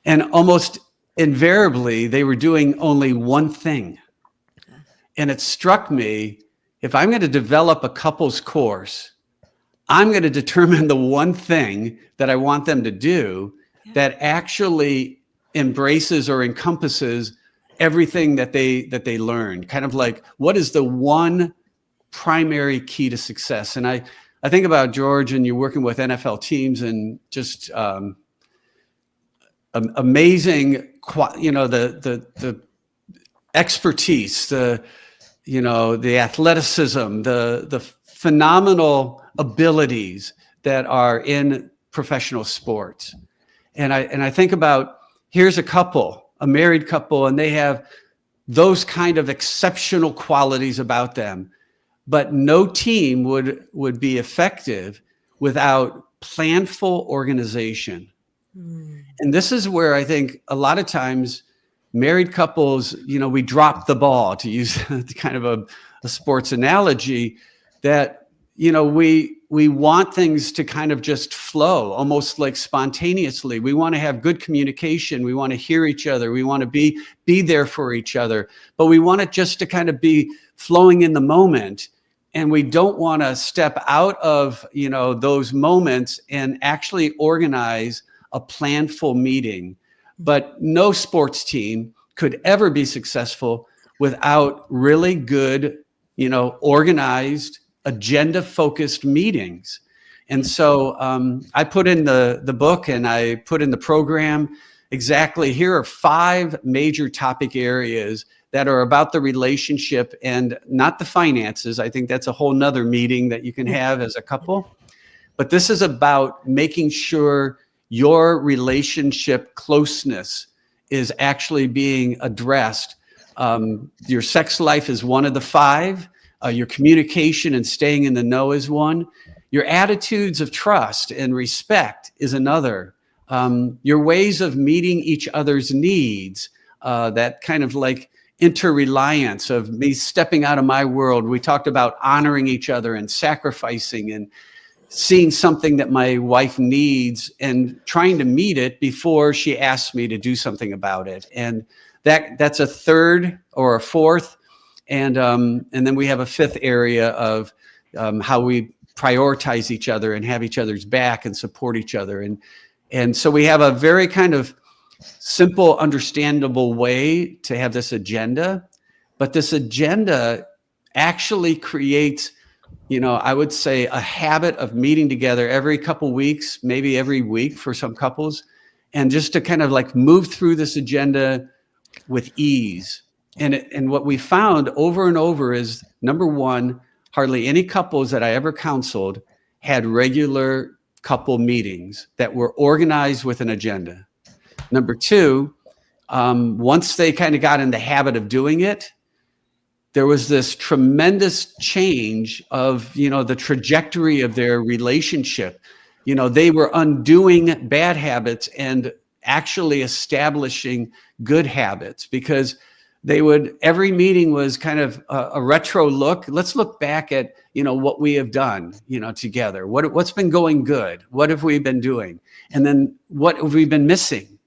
D: And almost invariably, they were doing only one thing. And it struck me, if I'm going to develop a couples course, I'm going to determine the one thing that I want them to do that actually embraces or encompasses everything that they learned. Kind of like, what is the one primary key to success? And I think about George, and you're working with NFL teams, and just amazing, the expertise, the athleticism, the phenomenal abilities that are in professional sports. And I think about, here's a married couple, and they have those kind of exceptional qualities about them, but no team would be effective without planful organization. And this is where I think a lot of times married couples, we drop the ball, to use kind of a sports analogy, that, we want things to kind of just flow almost like spontaneously. We want to have good communication. We want to hear each other. We want to be there for each other, but we want it just to kind of be flowing in the moment. And we don't want to step out of, those moments and actually organize a planful meeting. But no sports team could ever be successful without really good, organized, agenda-focused meetings. And so I put in the book, and I put in the program exactly, here are 5 major topic areas that are about the relationship and not the finances. I think that's a whole nother meeting that you can have as a couple. But this is about making sure your relationship closeness is actually being addressed. Your sex life is one of the 5. Your communication and staying in the know is one. Your attitudes of trust and respect is another. Your ways of meeting each other's needs, that kind of like interreliance of me stepping out of my world. We talked about honoring each other and sacrificing and seeing something that my wife needs and trying to meet it before she asks me to do something about it. And that's a third or a fourth. And then we have a fifth area of how we prioritize each other and have each other's back and support each other. And so we have a very kind of simple, understandable way to have this agenda. But this agenda actually creates, I would say, a habit of meeting together every couple weeks, maybe every week for some couples, and just to kind of like move through this agenda with ease. And what we found over and over is, number one, hardly any couples that I ever counseled had regular couple meetings that were organized with an agenda. Number two, once they kind of got in the habit of doing it, there was this tremendous change of, the trajectory of their relationship. They were undoing bad habits and actually establishing good habits, because every meeting was kind of a retro look. Let's look back at, what we have done, together. What's been going good? What have we been doing? And then what have we been missing?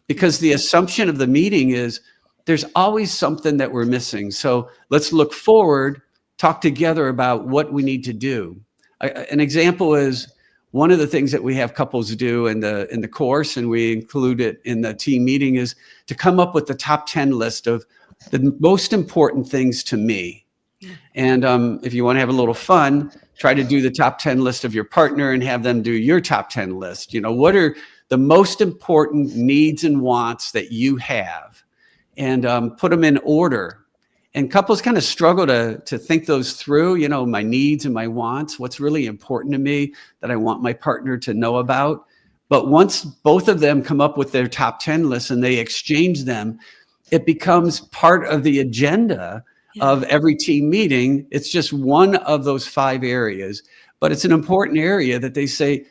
D: Because the assumption of the meeting is there's always something that we're missing. So let's look forward, talk together about what we need to do. An example is one of the things that we have couples do in the course, and we include it in the team meeting, is to come up with the top 10 list of the most important things to me. And if you want to have a little fun, try to do the top 10 list of your partner and have them do your top 10 list. What are the most important needs and wants that you have, and put them in order. And couples kind of struggle to think those through, my needs and my wants, what's really important to me that I want my partner to know about. But once both of them come up with their top 10 lists and they exchange them, it becomes part of the agenda of every team meeting. It's just one of those 5 areas, but it's an important area that they say,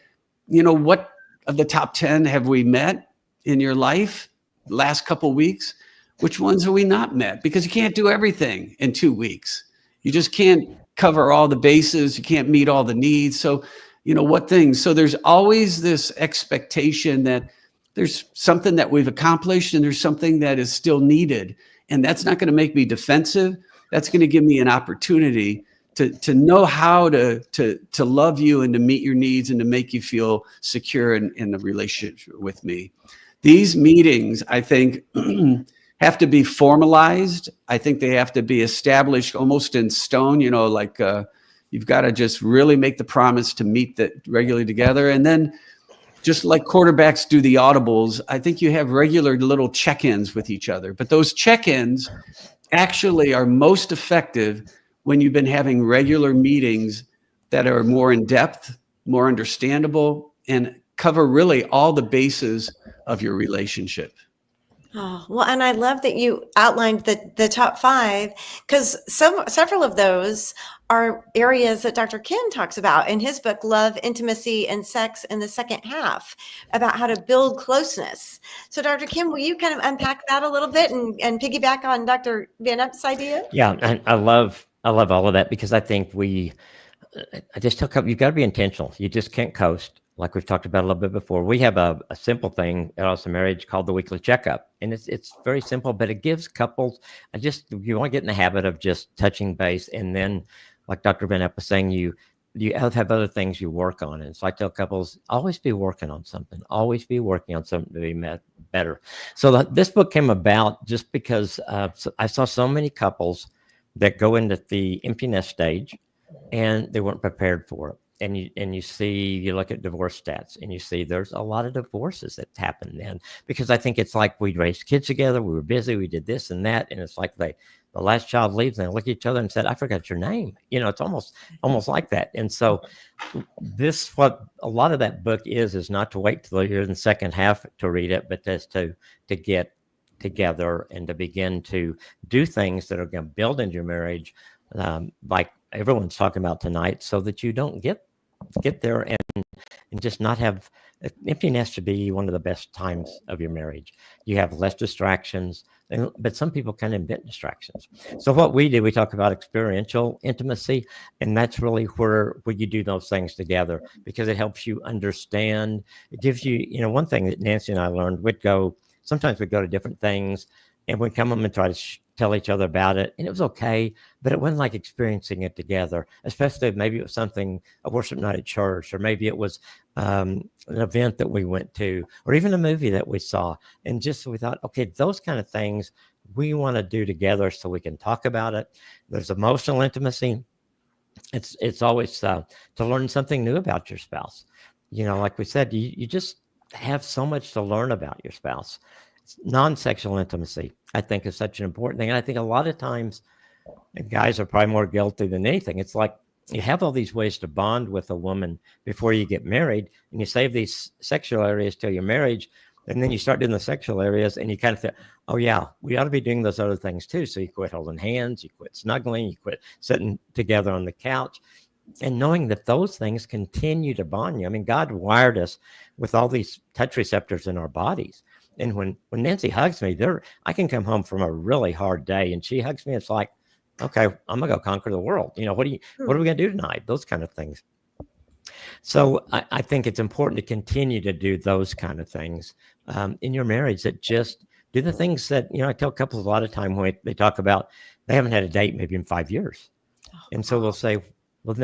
D: what of the top 10 have we met in your life last couple weeks? Which ones have we not met? Because you can't do everything in 2 weeks. You just can't cover all the bases. You can't meet all the needs. So, what things? So there's always this expectation that there's something that we've accomplished and there's something that is still needed. And that's not going to make me defensive. That's going to give me an opportunity to know how to love you and to meet your needs and to make you feel secure in the relationship with me. These meetings, I think, have to be formalized. I think they have to be established almost in stone, you've got to just really make the promise to meet that regularly together. And then just like quarterbacks do the audibles, I think you have regular little check-ins with each other. But those check-ins actually are most effective when you've been having regular meetings that are more in depth, more understandable, and cover really all the bases of your relationship.
B: Oh, well, and I love that you outlined the top 5, because several of those are areas that Dr. Kim talks about in his book, Love, Intimacy, and Sex in the Second Half, about how to build closeness. So Dr. Kim, will you kind of unpack that a little bit and piggyback on Dr. Van Ep's idea?
C: Yeah, and I love all of that, because I think I just took up, you've got to be intentional. You just can't coast. Like we've talked about a little bit before. We have a simple thing at Awesome Marriage called the weekly checkup. And it's very simple, but it gives couples, you want to get in the habit of just touching base. And then, like Dr. Van Epp was saying, you have other things you work on. And so I tell couples, always be working on something. Always be working on something to be better. So this book came about just because I saw so many couples that go into the empty nest stage and they weren't prepared for it. And you look at divorce stats and you see there's a lot of divorces that happen then, because I think it's like we raised kids together, we were busy, we did this and that, and it's like the last child leaves and they look at each other and said, I forgot your name. It's almost like that. And so what a lot of that book is not to wait till you're in the second half to read it, but just to get together and to begin to do things that are going to build into your marriage, like everyone's talking about tonight, so that you don't get get there and just not have empty nest should be one of the best times of your marriage. You have less distractions, but some people can invent distractions. So what we do, we talk about experiential intimacy, and that's really where you do those things together, because it helps you understand. It gives you, one thing that Nancy and I learned, sometimes we'd go to different things and we'd come home and try to tell each other about it, and it was okay, but it wasn't like experiencing it together, especially if maybe it was a worship night at church, or maybe it was an event that we went to, or even a movie that we saw. And just we thought, okay, those kind of things we want to do together so we can talk about it. There's emotional intimacy. It's always to learn something new about your spouse. Like we said, you just have so much to learn about your spouse. Non-sexual intimacy, I think, is such an important thing. And I think a lot of times, and guys are probably more guilty than anything, it's like you have all these ways to bond with a woman before you get married, and you save these sexual areas till your marriage, and then you start doing the sexual areas, and you kind of think, oh yeah, we ought to be doing those other things too. So you quit holding hands, you quit snuggling, you quit sitting together on the couch, and knowing that those things continue to bond you. I mean, God wired us with all these touch receptors in our bodies. And when Nancy hugs me, I can come home from a really hard day, and she hugs me. It's like, okay, I'm gonna go conquer the world. What are we gonna do tonight? Those kind of things. So I think it's important to continue to do those kind of things in your marriage. That just do the things that I tell couples a lot of time when they talk about they haven't had a date maybe in 5 years, and so they'll say, what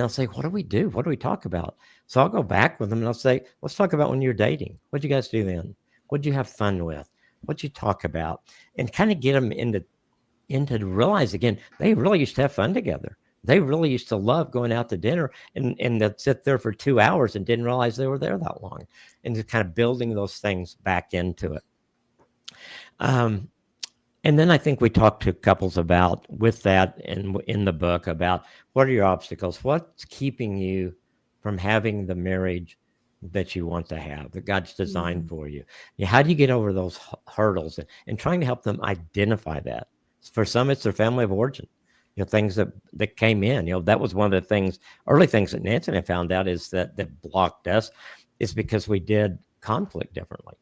C: do we do? What do we talk about? So I'll go back with them and I'll say, let's talk about when you're dating. What'd you guys do then? What'd you have fun with? What'd you talk about? And kind of get them into realize again, they really used to have fun together. They really used to love going out to dinner, and they'd sit there for 2 hours and didn't realize they were there that long. And just kind of building those things back into it. And then I think we talked to couples about with that, and in the book, about what are your obstacles? What's keeping you from having the marriage that you want to have, that God's designed for you? How do you get over those hurdles, and trying to help them identify that? For some, it's their family of origin, things that came in. That was one of the early things that Nancy and I found out is that blocked us is because we did conflict differently.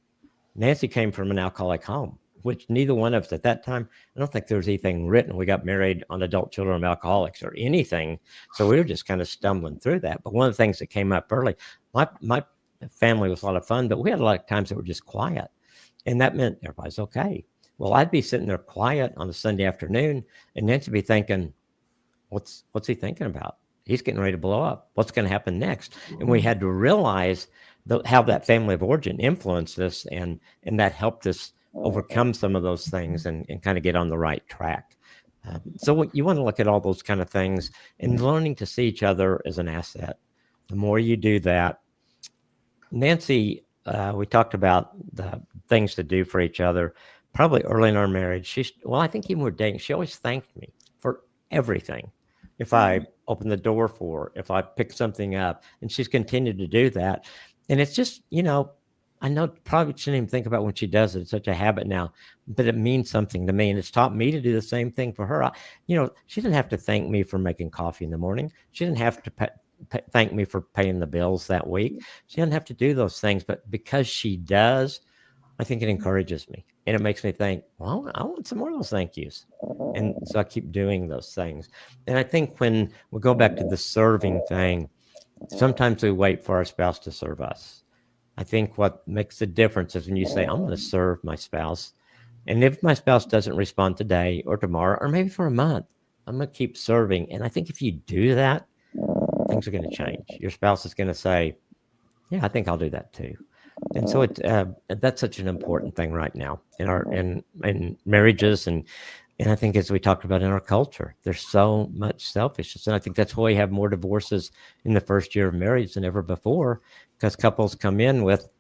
C: Nancy came from an alcoholic home, which neither one of us at that time, I don't think there was anything written. We got married on adult children of alcoholics or anything. So we were just kind of stumbling through that. But one of the things that came up early, my family was a lot of fun, but we had a lot of times that were just quiet. And that meant everybody's okay. Well, I'd be sitting there quiet on a Sunday afternoon, and Nancy would be thinking, what's he thinking about? He's getting ready to blow up. What's going to happen next? And we had to realize how that family of origin influenced us, and that helped us overcome some of those things and kind of get on the right track. So you want to look at all those kind of things and learning to see each other as an asset. The more you do that, Nancy, we talked about the things to do for each other. Probably early in our marriage, I think even we're dating, she always thanked me for everything. If I opened the door for her, if I picked something up, and she's continued to do that. And it's just, I know probably shouldn't even think about when she does it. It's such a habit now, but it means something to me. And it's taught me to do the same thing for her. She didn't have to thank me for making coffee in the morning. She didn't have to thank me for paying the bills that week. She didn't have to do those things, but because she does, I think it encourages me, and it makes me think, well, I want some more of those thank yous. And so I keep doing those things. And I think when we go back to the serving thing, sometimes we wait for our spouse to serve us. I think what makes the difference is when you say, I'm going to serve my spouse. And if my spouse doesn't respond today or tomorrow, or maybe for a month, I'm going to keep serving. And I think if you do that, things are going to change. Your spouse is going to say, yeah, I think I'll do that too. And so that's such an important thing right now in marriages, and I think, as we talked about, in our culture, there's so much selfishness, and I think that's why we have more divorces in the first year of marriage than ever before, because couples come in with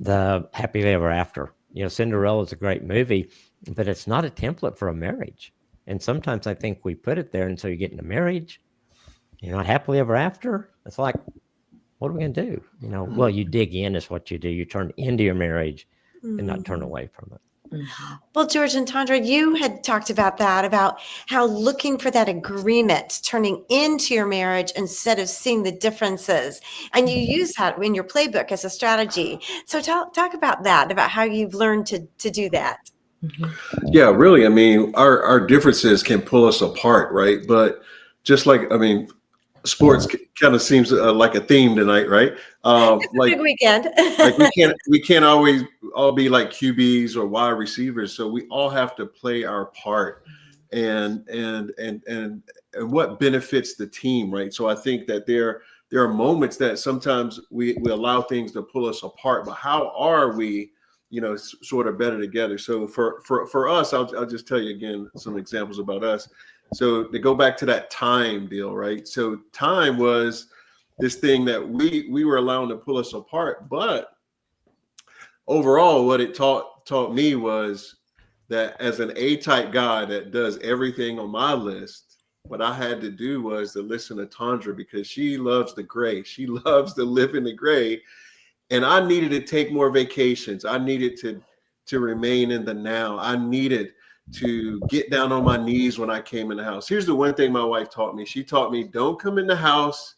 C: the happily ever after. Cinderella is a great movie, but it's not a template for a marriage. And sometimes I think we put it there, and so you get into marriage, not happily ever after. It's like, what are we going to do? Well, you dig in is what you do. You turn into your marriage and not turn away from it.
B: Well, George and Tondra, you had talked about that, about how looking for that agreement turning into your marriage instead of seeing the differences. And you use that in your playbook as a strategy. So talk about that, about how you've learned to do that.
E: Yeah, really. I mean, our differences can pull us apart, right? But just like, I mean, sports kind of seems like a theme tonight, right?
B: Big weekend.
E: Like we can't always all be like QBs or wide receivers. So we all have to play our part, and what benefits the team, right? So I think that there are moments that sometimes we allow things to pull us apart, but how are we, sort of better together? So for us, I'll just tell you again some examples about us. So to go back to that time deal, right? So time was this thing that we were allowing to pull us apart, but overall, what it taught me was that as an A-type guy that does everything on my list, what I had to do was to listen to Tondra, because she loves the gray. She loves to live in the gray. And I needed to take more vacations. I needed to remain in the now. I needed to get down on my knees when I came in the house. Here's the one thing my wife taught me. She taught me, don't come in the house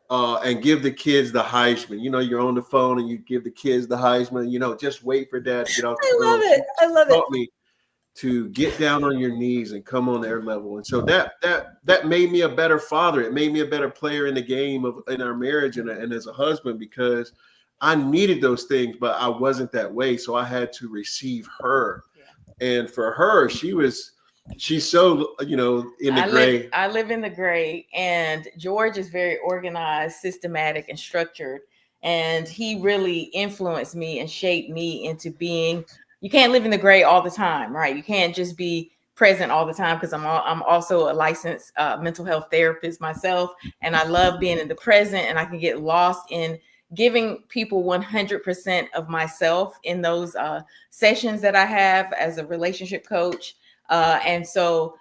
E: and give the kids the Heisman. You're on the phone and you give the kids the Heisman. Just wait for dad to get off the phone.
B: I love it. I love
E: She
B: it.
E: taught me to get down on your knees and come on their level. And so that made me a better father. It made me a better player in the game in our marriage and as a husband, because I needed those things, but I wasn't that way. So I had to receive her. And for her, she's so, in the gray.
F: I live in the gray, and George is very organized, systematic, and structured. And he really influenced me and shaped me into being, you can't live in the gray all the time, right? You can't just be present all the time, because I'm also a licensed mental health therapist myself. And I love being in the present, and I can get lost in giving people 100% of myself in those sessions that I have as a relationship coach. And so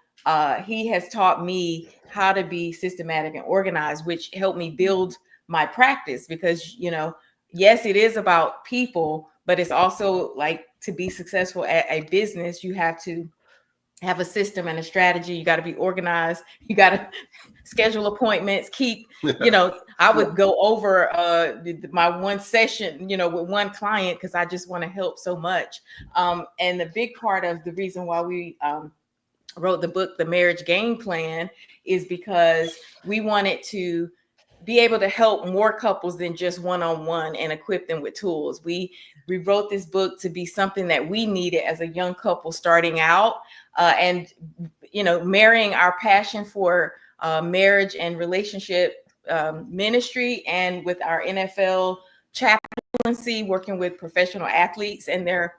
F: he has taught me how to be systematic and organized, which helped me build my practice, because, yes, it is about people, but it's also like, to be successful at a business, you have to have a system and a strategy. You got to be organized. You got to schedule appointments, I would go over my one session, with one client, because I just want to help so much. And the big part of the reason why we wrote the book, The Marriage Game Plan, is because we wanted to be able to help more couples than just one-on-one and equip them with tools. We wrote this book to be something that we needed as a young couple starting out, and marrying our passion for marriage and relationship ministry, and with our NFL chaplaincy, working with professional athletes and their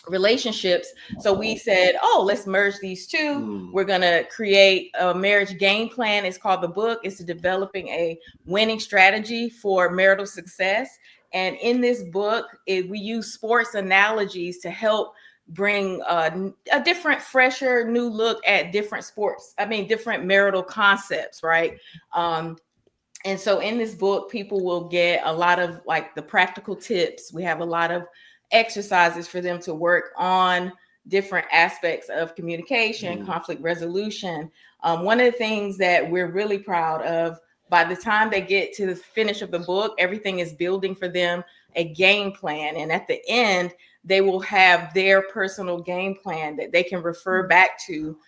F: relationships. So we said, let's merge these two. We're going to create a marriage game plan. It's called the book. It's developing a winning strategy for marital success. And in this book, we use sports analogies to help bring a different, fresher, new look at different different marital concepts, right? And so in this book, people will get a lot of like the practical tips. We have a lot of exercises for them to work on different aspects of communication, conflict resolution. One of the things that we're really proud of, by the time they get to the finish of the book, everything is building for them a game plan. And at the end, they will have their personal game plan that they can refer back to,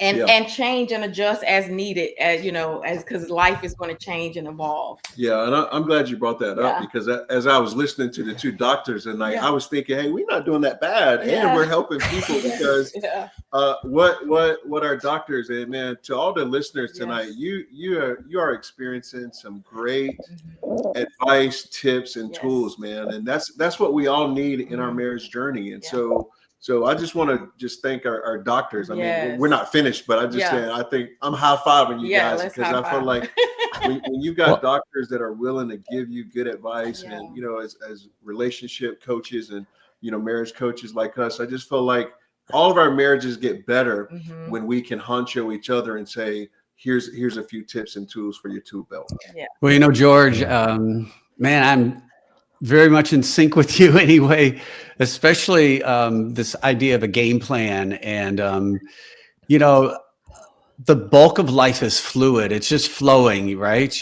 F: and change and adjust as needed, because life is going to change and evolve.
E: Yeah, and I'm glad you brought that up, because as I was listening to the two doctors tonight, I was thinking, hey, we're not doing that bad, and we're helping people, because what our doctors, and man, to all the listeners tonight, you are experiencing some great advice, tips, and tools, man, and that's what we all need in our marriage journey, and so I just want to thank our doctors. I mean, we're not finished, but I just saying, I think I'm high-fiving you guys, because I feel like when you got doctors that are willing to give you good advice, and as relationship coaches and marriage coaches like us, I just feel like all of our marriages get better when we can honcho each other and say, here's a few tips and tools for your tool belt.
D: Well, George, man, very much in sync with you anyway, especially this idea of a game plan. And, the bulk of life is fluid. It's just flowing, right?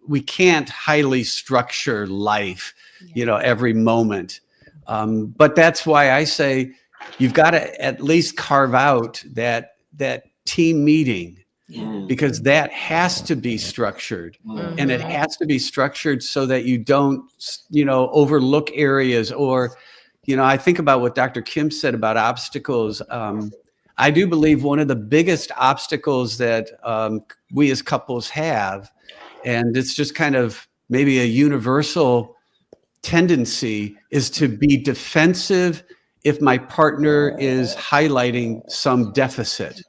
D: We can't highly structure life, every moment. But that's why I say you've got to at least carve out that team meeting, because that has to be structured, and it has to be structured so that you don't, overlook areas. Or, I think about what Dr. Kim said about obstacles. I do believe one of the biggest obstacles that we as couples have, and it's just kind of maybe a universal tendency, is to be defensive if my partner is highlighting some deficit.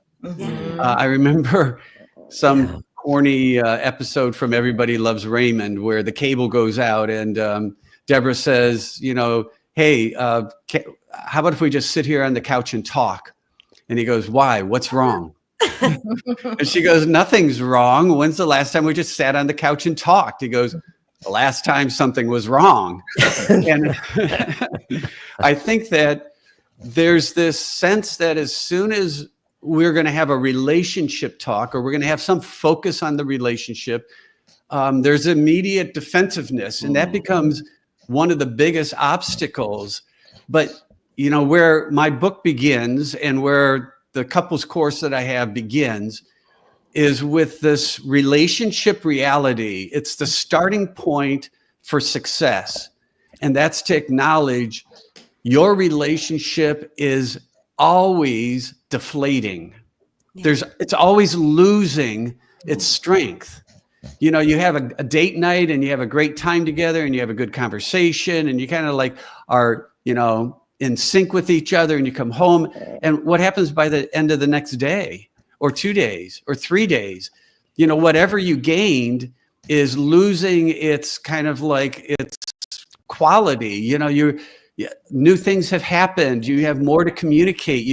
D: I remember some corny episode from Everybody Loves Raymond where the cable goes out and Deborah says, hey, how about if we just sit here on the couch and talk? And he goes, why? What's wrong? And she goes, nothing's wrong. When's the last time we just sat on the couch and talked? He goes, the last time something was wrong. And I think that there's this sense that as soon as we're going to have a relationship talk, or we're going to have some focus on the relationship, there's immediate defensiveness. And that becomes one of the biggest obstacles. But where my book begins and where the couples course that I have begins is with this relationship reality. It's the starting point for success. And that's to acknowledge your relationship is always deflating. It's always losing its strength. You have a date night and you have a great time together and you have a good conversation and you kind of like are, in sync with each other, and you come home, and what happens by the end of the next day or 2 days or 3 days, whatever you gained is losing its kind of like its quality. New things have happened. You have more to communicate.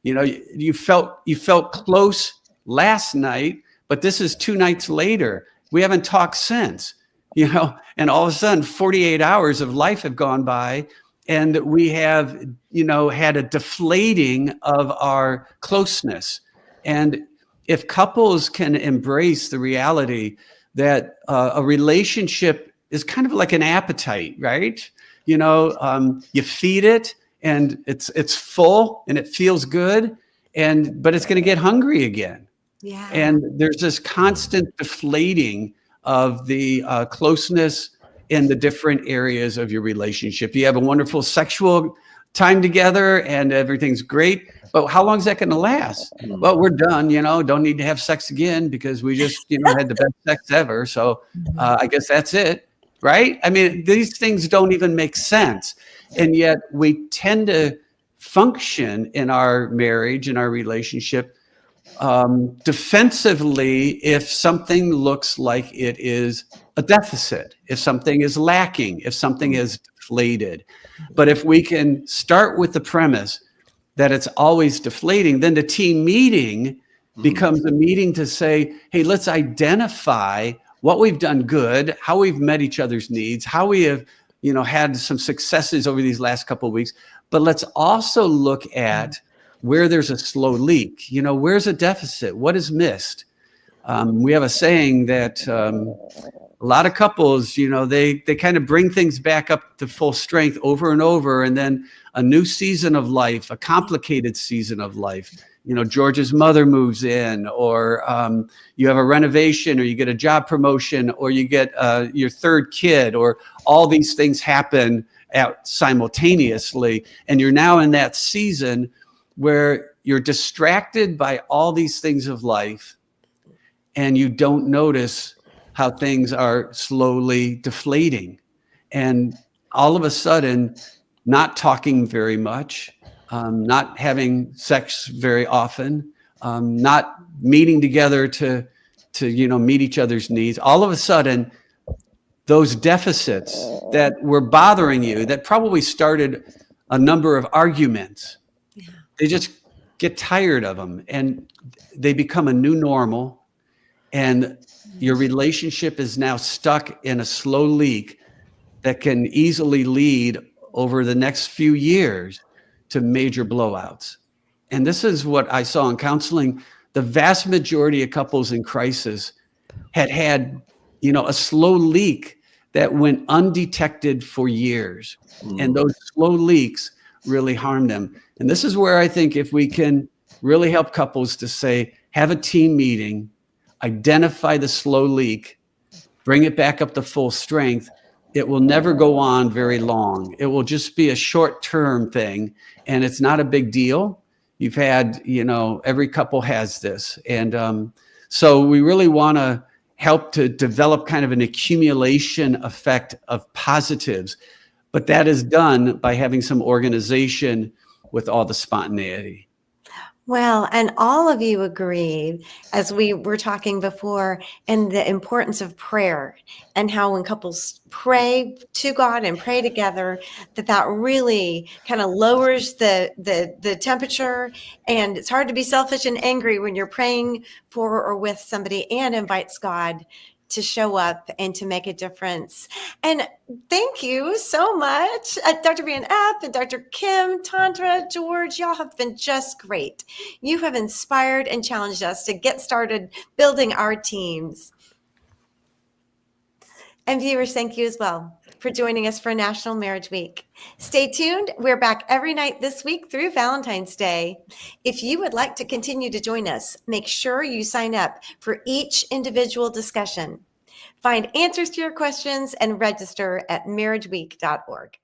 D: You felt close last night, but this is 2 nights later. We haven't talked since, and all of a sudden 48 hours of life have gone by. And we have, had a deflating of our closeness. And if couples can embrace the reality that a relationship is kind of like an appetite, right? You feed it and it's full and it feels good, but it's going to get hungry again.
B: Yeah.
D: And there's this constant deflating of the closeness in the different areas of your relationship. You have a wonderful sexual time together and everything's great, but how long is that going to last? Well, we're done, don't need to have sex again because we just, had the best sex ever. So I guess that's it, right? I mean, these things don't even make sense. And yet we tend to function in our marriage, in our relationship, defensively if something looks like it is a deficit, if something is lacking, if something is deflated. But if we can start with the premise that it's always deflating, then the team meeting becomes a meeting to say, hey, let's identify what we've done good, how we've met each other's needs, how we have, had some successes over these last couple of weeks. But let's also look at where there's a slow leak, where's a deficit, what is missed. We have a saying that a lot of couples, they kind of bring things back up to full strength over and over. And then a new season of life, a complicated season of life, George's mother moves in, or you have a renovation, or you get a job promotion, or you get your third kid, or all these things happen simultaneously. And you're now in that season where you're distracted by all these things of life and you don't notice how things are slowly deflating. And all of a sudden, not talking very much, not having sex very often, not meeting together to meet each other's needs. All of a sudden, those deficits that were bothering you, that probably started a number of arguments, they just get tired of them and they become a new normal. And your relationship is now stuck in a slow leak that can easily lead over the next few years to major blowouts. And this is what I saw in counseling. The vast majority of couples in crisis had, a slow leak that went undetected for years. And those slow leaks really harm them. And this is where I think if we can really help couples to say, have a team meeting, identify the slow leak, bring it back up to full strength, it will never go on very long. It will just be a short-term thing, and it's not a big deal. You've had, every couple has this. And so we really want to help to develop kind of an accumulation effect of positives. But that is done by having some organization with all the spontaneity.
B: Well, and all of you agreed, as we were talking before, and the importance of prayer, and how when couples pray to God and pray together, that really kind of lowers the temperature. And it's hard to be selfish and angry when you're praying for or with somebody, and invites God to show up and to make a difference. And thank you so much, Dr. Van Epp and Dr. Kim, Tondra, George. Y'all have been just great. You have inspired and challenged us to get started building our teams. And viewers, thank you as well for joining us for National Marriage Week. Stay tuned. We're back every night this week through Valentine's Day. If you would like to continue to join us, make sure you sign up for each individual discussion. Find answers to your questions and register at marriageweek.org.